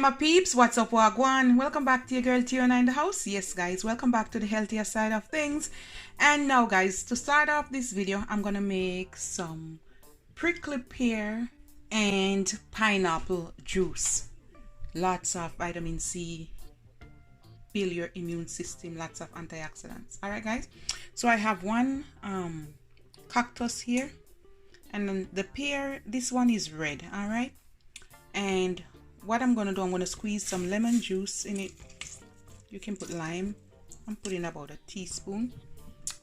my peeps, what's up, wagwan? Welcome back to your girl Tiona in the house. Yes guys, welcome back to the healthier side of things. And now guys, to start off this video, I'm gonna make some prickly pear and pineapple juice. Lots of vitamin C, build your immune system, lots of antioxidants. All right guys, so I have one cactus here, and then the pear, this one is red. All right, and what I'm gonna do, I'm gonna squeeze some lemon juice in it. You can put lime. I'm putting about a teaspoon,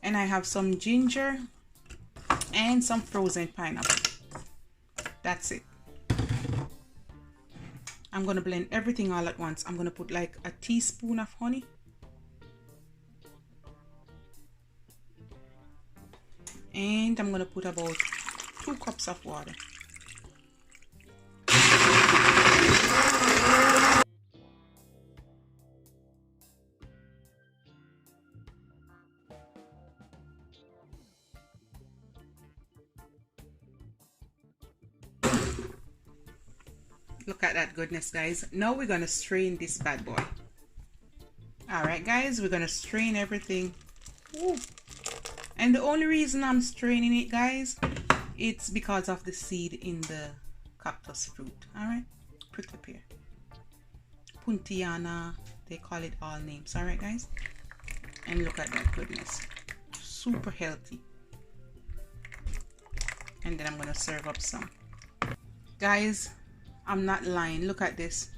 and I have some ginger and some frozen pineapple. That's it. I'm gonna blend everything all at once. I'm gonna put like a teaspoon of honey, and I'm gonna put about 2 cups of water. Look at that goodness, guys. Now we're gonna strain this bad boy. All right guys, we're gonna strain everything. Ooh. And the only reason I'm straining it, guys, it's because of the seed in the cactus fruit. All right, prickly pear, puntiana, they call it all names. All right guys, and look at that goodness, super healthy. And then I'm gonna serve up some. Guys, I'm not lying, look at this.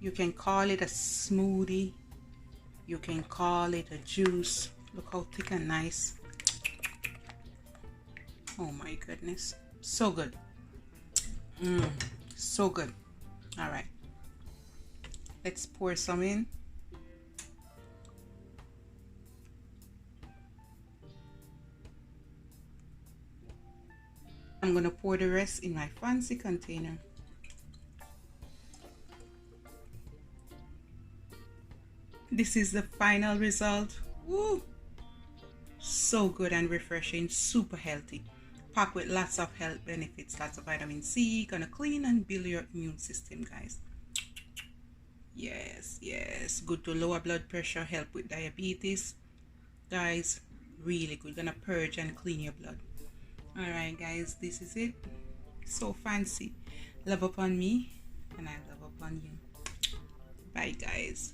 You can call it a smoothie, you can call it a juice. Look how thick and nice. Oh my goodness, so good. So good. All right, let's pour some in. I'm gonna pour the rest in my fancy container. This is the final result. Woo! So good and refreshing, super healthy, packed with lots of health benefits, lots of vitamin C, gonna clean and build your immune system, guys. Yes, good to lower blood pressure, help with diabetes, guys. Really good, gonna purge and clean your blood. All right guys, this is it. So fancy. Love upon me and I love upon you. Bye guys.